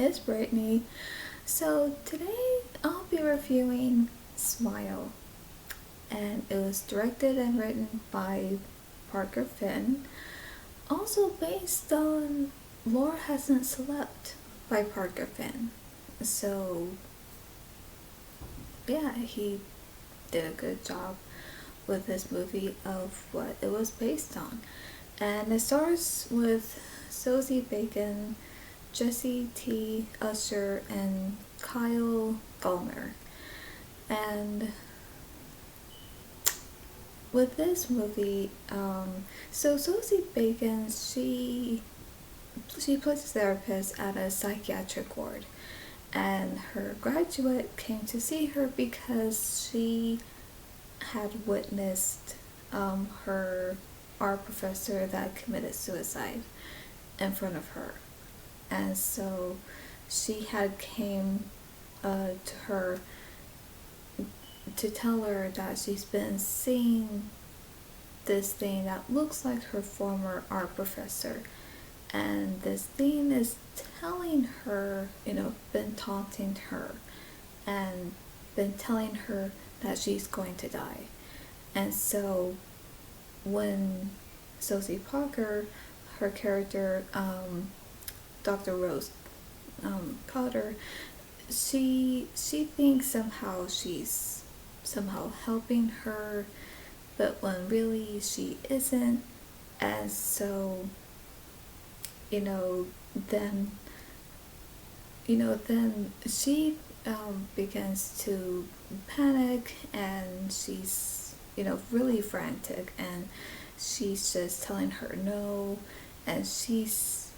is Brittany. So today I'll be reviewing Smile, and it was directed and written by Parker Finn. Also based on Laura Hasn't Slept by Parker Finn. So yeah, he did a good job with this movie of what it was based on. And it starts with Sosie Bacon, Jesse T. Usher, and Kyle Gallner. And with this movie, so Sosie Bacon, she plays a therapist at a psychiatric ward, and her graduate came to see her because she had witnessed her art professor that committed suicide in front of her, and so she had came to her to tell her that she's been seeing this thing that looks like her former art professor, and this thing is telling her, been taunting her and been telling her that she's going to die. And so when Sosie Parker, her character, Dr. Rose Potter, she thinks somehow she's somehow helping her, but when really she isn't. And so then then she begins to panic, and she's really frantic, and she's just telling her no, and she's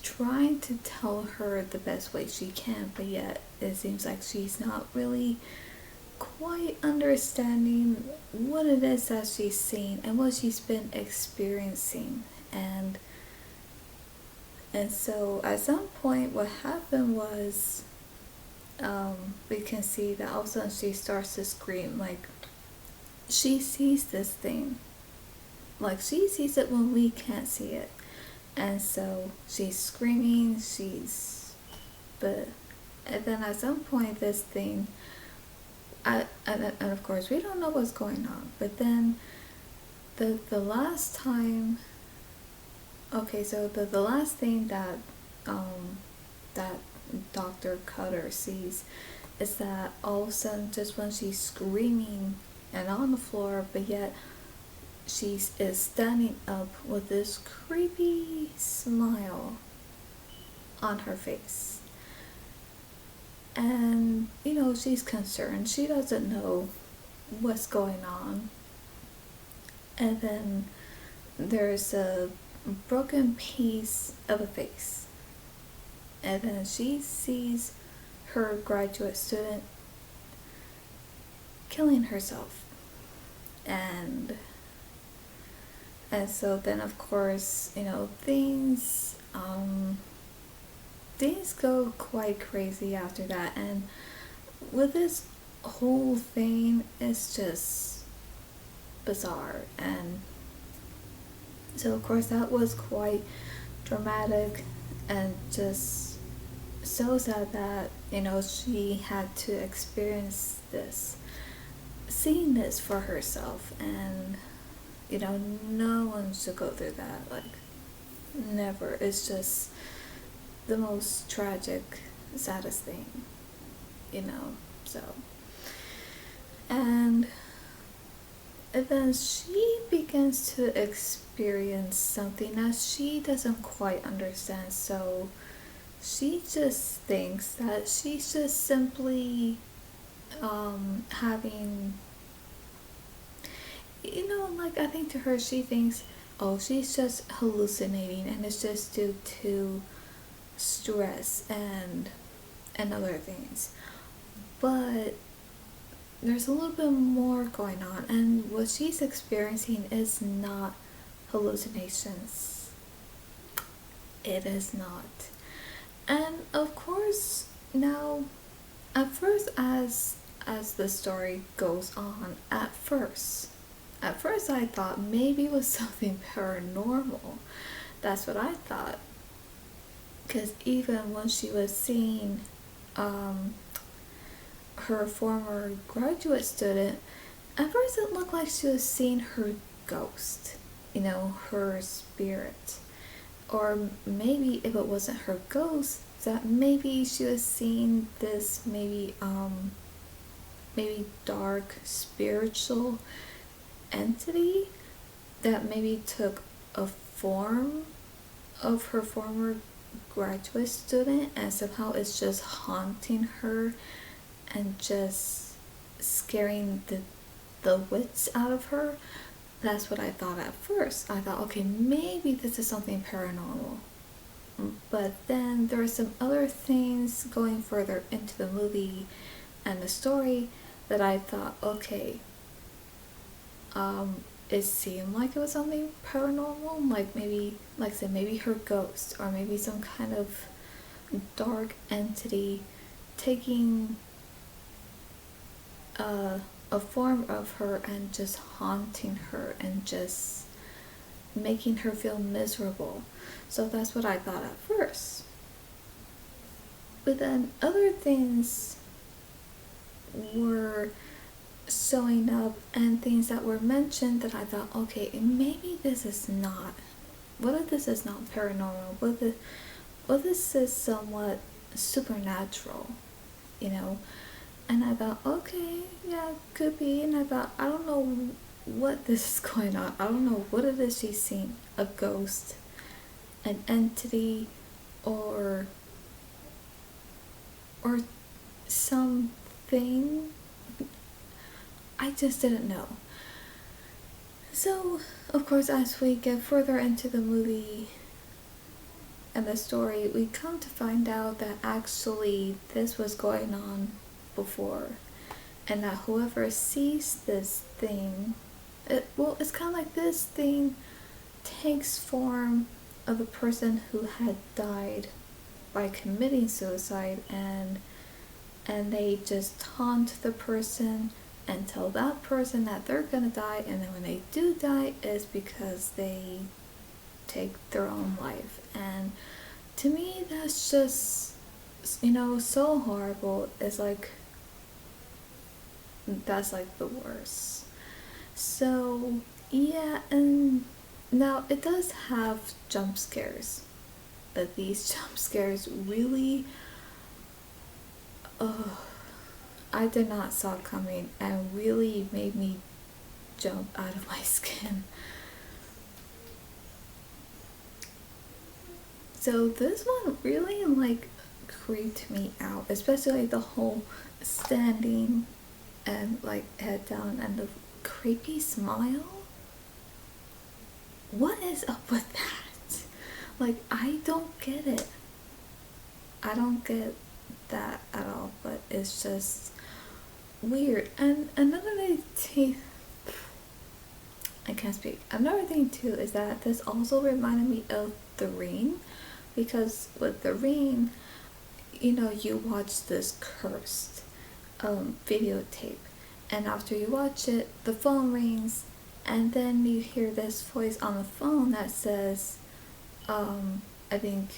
trying to tell her the best way she can, but yet it seems like she's not really quite understanding what it is that she's seeing and what she's been experiencing. And so at some point what happened was, we can see that all of a sudden she starts to scream, like she sees this thing, like she sees it when we can't see it. And so she's screaming, and then at some point this thing, and of course we don't know what's going on, but then the last time, okay, so the last thing that that Dr. Cutter sees is that all of a sudden, just when she's screaming and on the floor, but yet she is standing up with this creepy smile on her face. And she's concerned, she doesn't know what's going on. And then there's a broken piece of a face, and then she sees her graduate student killing herself. And so then of course things go quite crazy after that. And with this whole thing, it's just bizarre. And so of course that was quite dramatic, and just so sad that she had to experience this, seeing this for herself. And no one should go through that, like never. It's just the most tragic, saddest thing, so. And then she begins to experience something that she doesn't quite understand. So she just thinks that she's just simply having, like, I think to her, she thinks, oh, she's just hallucinating, and it's just due to stress and other things. But there's a little bit more going on, and what she's experiencing is not hallucinations. It is not. And of course, now, at first, as the story goes on, at first I thought maybe it was something paranormal. That's what I thought. Because even when she was seeing um, her former graduate student, at first it looked like she was seeing her ghost, her spirit. Or maybe if it wasn't her ghost, that maybe she was seeing this maybe dark spiritual entity that maybe took a form of her former graduate student, and somehow it's just haunting her and just scaring the wits out of her. That's what I thought at first. I thought, okay, maybe this is something paranormal. But then there were some other things going further into the movie and the story that I thought, okay, it seemed like it was something paranormal, like maybe, like I said, maybe her ghost, or maybe some kind of dark entity taking a form of her and just haunting her and just making her feel miserable. So that's what I thought at first. But then other things were showing up, and things that were mentioned that I thought, okay, maybe this is not. What if this is not paranormal? What if this is somewhat supernatural? You know? And I thought, okay, yeah, could be. And I thought, I don't know what this is going on. I don't know what it is she's seen. A ghost, an entity, or something. I just didn't know. So, of course, as we get further into the movie and the story, we come to find out that actually this was going on before, and that whoever sees this thing, it's kind of like this thing takes form of a person who had died by committing suicide, and they just taunt the person and tell that person that they're gonna die, and then when they do die is because they take their own life. And to me, that's just, so horrible. It's like, that's like the worst. So yeah, and now it does have jump scares, but these jump scares really, I did not saw coming, and really made me jump out of my skin. So this one really creeped me out, especially the whole standing and head down and the creepy smile. What is up with that? I don't get it. I don't get that at all, but it's just weird. And another thing, I can't speak. Another thing too is that this also reminded me of The Ring, because with The Ring, you watch this cursed videotape, and after you watch it, the phone rings, and then you hear this voice on the phone that says, I think,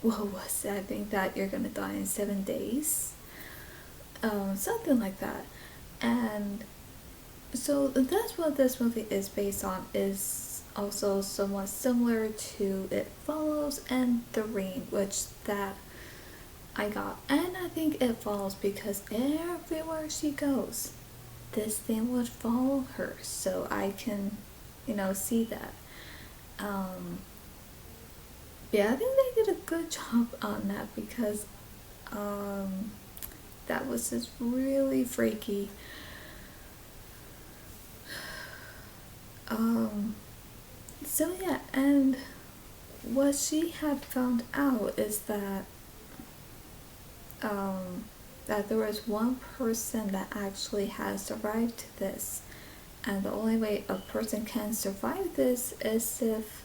what was it? I think that you're gonna die in 7 days, something like that. And so that's what this movie is based on, is also somewhat similar to It Follows and The Ring, which that I got. And I think It Follows because everywhere she goes, this thing would follow her, so I can, see that. Yeah, I think they did a good job on that, because that was just really freaky. So yeah, and what she had found out is that that there was one person that actually has survived this, and the only way a person can survive this is if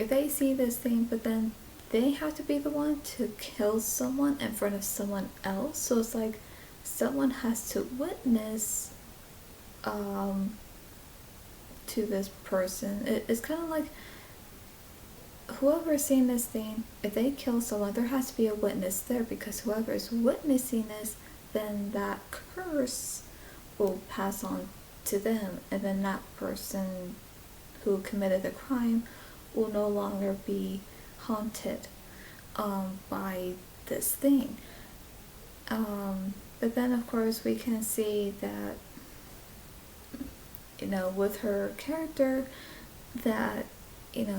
they see this thing, but then they have to be the one to kill someone in front of someone else. So it's like someone has to witness to this person. It's kind of like whoever's seeing this thing, if they kill someone, there has to be a witness there, because whoever is witnessing this, then that curse will pass on to them, and then that person who committed the crime will no longer be haunted by this thing. But then, of course, we can see that, with her character, that,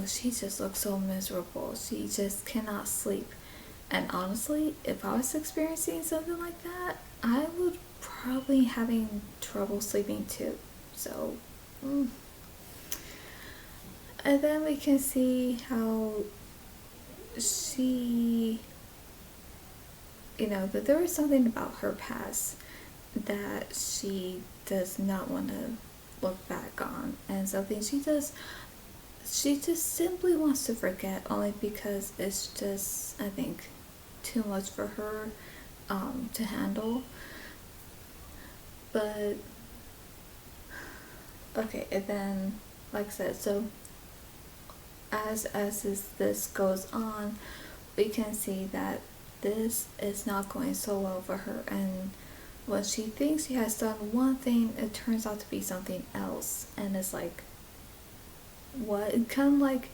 she just looks so miserable. She just cannot sleep. And honestly, if I was experiencing something like that, I would probably having trouble sleeping too. So, and then we can see how she, that there was something about her past that she does not want to look back on, and something she just simply wants to forget, only because it's just, I think, too much for her to handle. But okay, and then, like I said, so as this goes on, we can see that this is not going so well for her, and when she thinks she has done one thing, it turns out to be something else, and it's like, what? Kind of like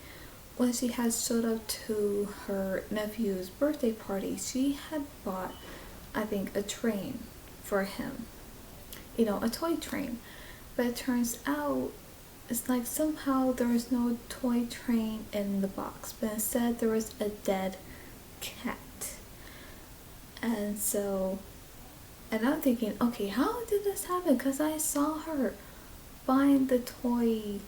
when she had showed up to her nephew's birthday party, she had bought, I think, a train for him, a toy train, but it turns out it's like somehow there was no toy train in the box, but instead there was a dead cat. And so, and I'm thinking, okay, how did this happen? Because I saw her buying the toy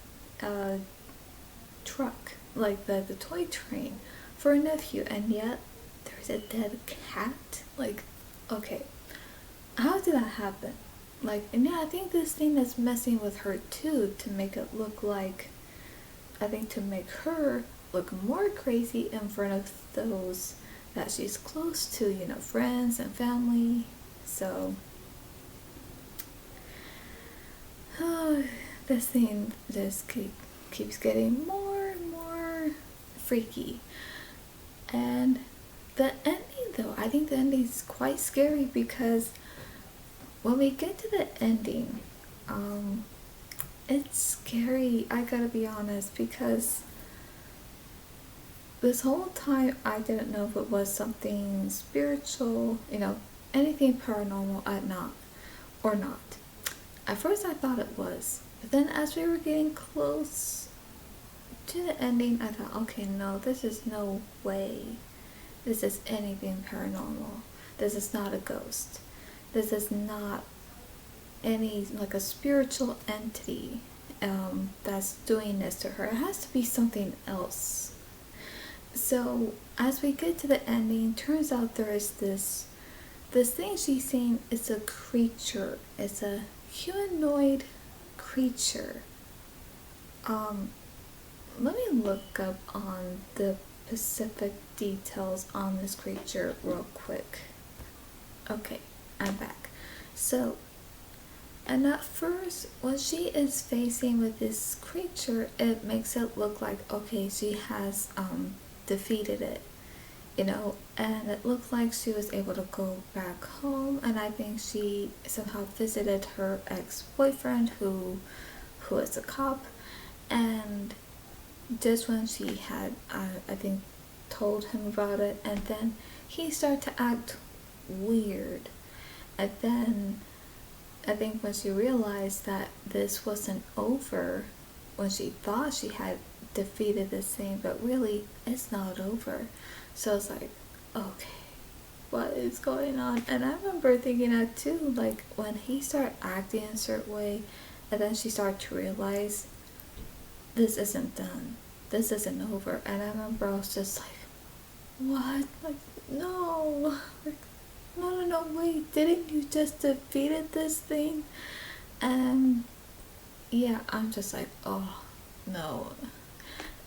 truck, like the toy train for a nephew, and yet there's a dead cat. Like, okay, how did that happen? Like, and yeah, I think this thing is messing with her too, to make it look like, I think, to make her look more crazy in front of those that she's close to, friends and family. So, this thing just keeps getting more and more freaky. And the ending, though, I think the ending is quite scary, because when we get to the ending, it's scary, I gotta be honest, because this whole time I didn't know if it was something spiritual, anything paranormal or not. At first I thought it was, but then as we were getting close to the ending, I thought, okay, no, this is no way this is anything paranormal. This is not a ghost. This is not any, like, a spiritual entity that's doing this to her. It has to be something else. So as we get to the ending, turns out there is this thing she's seeing. It's a creature. It's a humanoid creature. Let me look up on the specific details on this creature real quick. Okay, I'm back. So, and at first, when she is facing with this creature, it makes it look like, okay, she has defeated it, and it looked like she was able to go back home, and I think she somehow visited her ex-boyfriend who is a cop, and just when she had, I think, told him about it, and then he started to act weird, and then I think when she realized that this wasn't over, when she thought she had defeated this thing, but really it's not over. So it's like, okay, what is going on? And I remember thinking that too, like when he started acting a certain way, and then she started to realize this isn't done, this isn't over. And I remember I was just like, what? Like, no, like, no, wait, didn't you just defeated this thing? And yeah, I'm just like, oh no.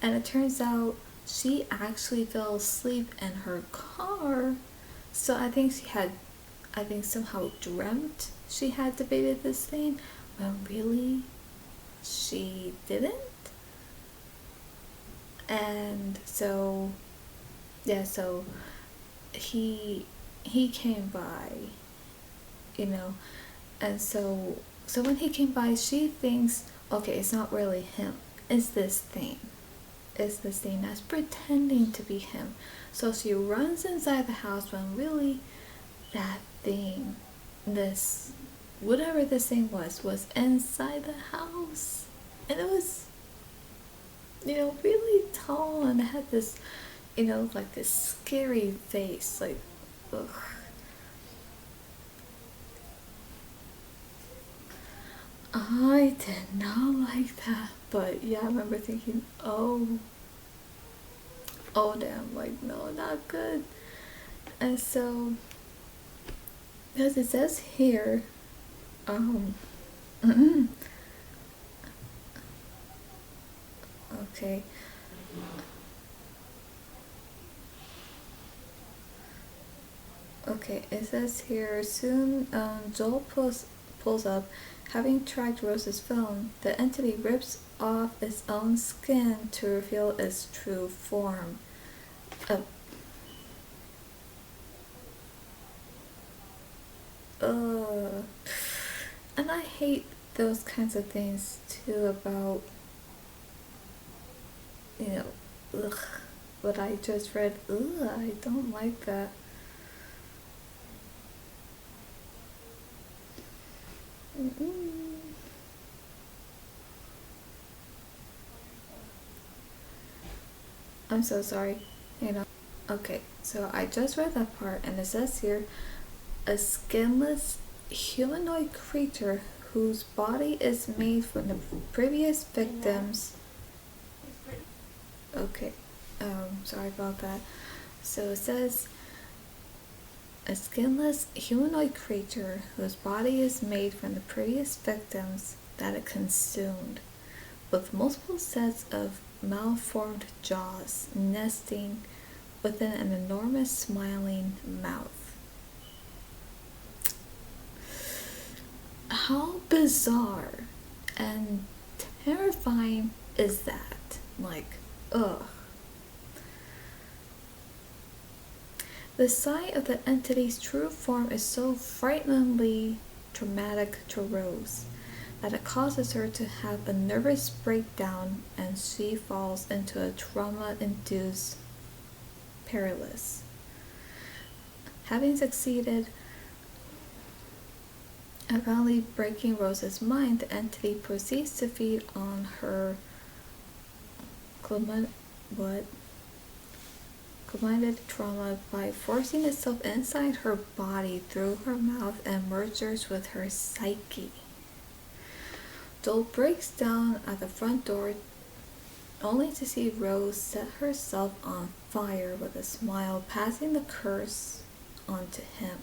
And it turns out she actually fell asleep in her car. So I think somehow dreamt she had debated this thing, when really she didn't. And so yeah, so he came by, you know, and so when he came by, she thinks, okay, it's not really him, it's this thing. It's this thing that's pretending to be him. So she runs inside the house when really that thing, this whatever this thing was inside the house. And it was, really tall, and it had this, like this scary face, like, ugh. I did not like that, but yeah, I remember thinking, oh damn, like, no, not good. And so, because it says here, um, okay, okay, it says here, soon, Joel pulls up, having tracked Rose's phone, the entity rips off its own skin to reveal its true form. Uh, uh, and I hate those kinds of things too about, you know, ugh, what I just read. Ugh, I don't like that. Mm-mm. I'm so sorry. Okay, so I just read that part, and it says here, a skinless humanoid creature whose body is made from the previous victims. Okay, sorry about that. So it says, a skinless humanoid creature whose body is made from the previous victims that it consumed, with multiple sets of malformed jaws nesting within an enormous smiling mouth. How bizarre and terrifying is that? Like, ugh. The sight of the entity's true form is so frighteningly traumatic to Rose that it causes her to have a nervous breakdown, and she falls into a trauma-induced paralysis. Having succeeded at finally breaking Rose's mind, the entity proceeds to feed on her combined trauma by forcing itself inside her body through her mouth and merges with her psyche. Joel breaks down at the front door only to see Rose set herself on fire with a smile, passing the curse on to him.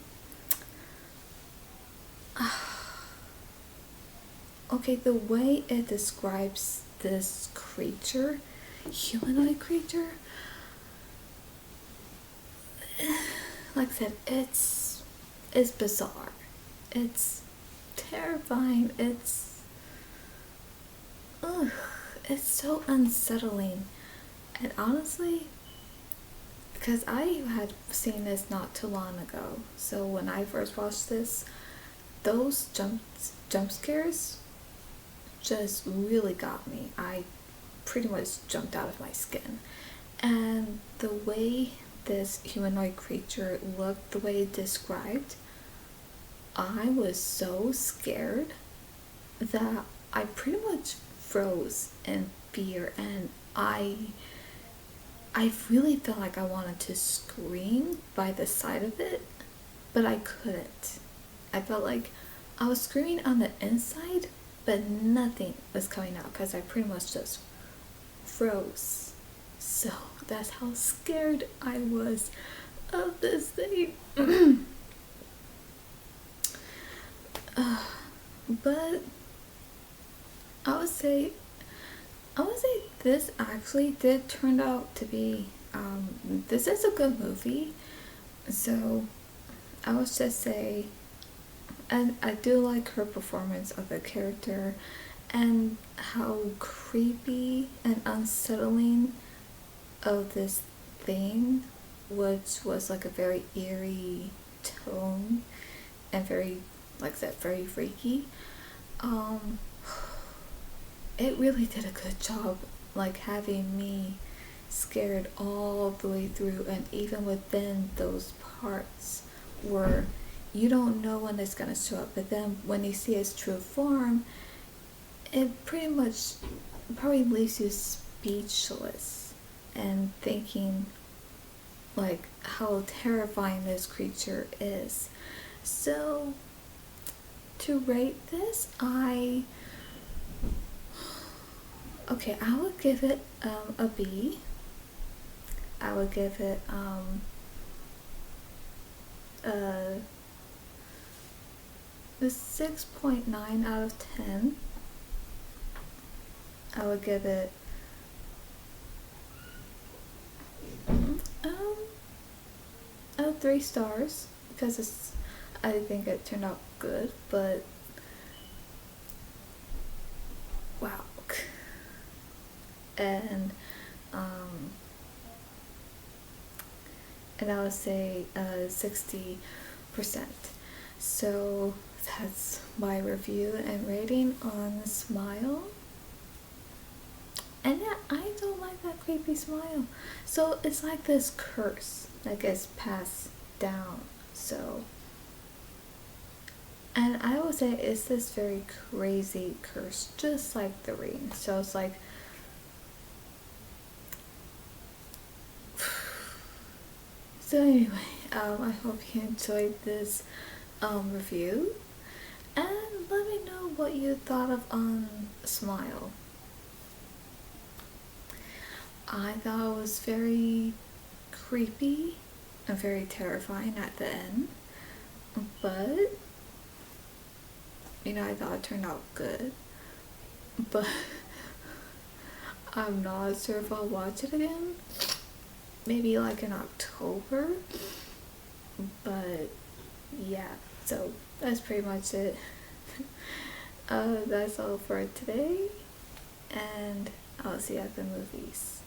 Okay, the way it describes this creature, humanoid creature, like I said, it's bizarre. It's terrifying. Ugh, it's so unsettling. And honestly, because I had seen this not too long ago, so when I first watched this, those jump scares just really got me. I pretty much jumped out of my skin. And the way this humanoid creature looked, the way it described, I was so scared that I pretty much froze in fear, and I really felt like I wanted to scream by the side of it, but I couldn't. I felt like I was screaming on the inside, but nothing was coming out because I pretty much just froze. So that's how scared I was of this thing. But I would say this actually did turn out to be this is a good movie. So I would just say, and I do like her performance of the character and how creepy and unsettling of this thing, which was like a very eerie tone and very, like I said, very freaky. Um, it really did a good job, like having me scared all the way through, and even within those parts where you don't know when it's gonna show up, but then when you see its true form, it pretty much probably leaves you speechless and thinking like how terrifying this creature is. So to rate this, I would give it a B. I would give it a 6.9 out of 10. I would give it um 3 stars because I think it turned out good, but wow. And um and I would say 60%. So that's my review and rating on Smile. And yeah, I don't like that creepy smile. So it's like this curse that gets passed down. So, and I would say it's this very crazy curse, just like the ring. So it's like, so anyway, I hope you enjoyed this review, and let me know what you thought of Smile. I thought it was very creepy and very terrifying at the end, but I thought it turned out good. But I'm not sure if I'll watch it again. Maybe like in October. But yeah, so that's pretty much it. That's all for today, and I'll see you at the movies.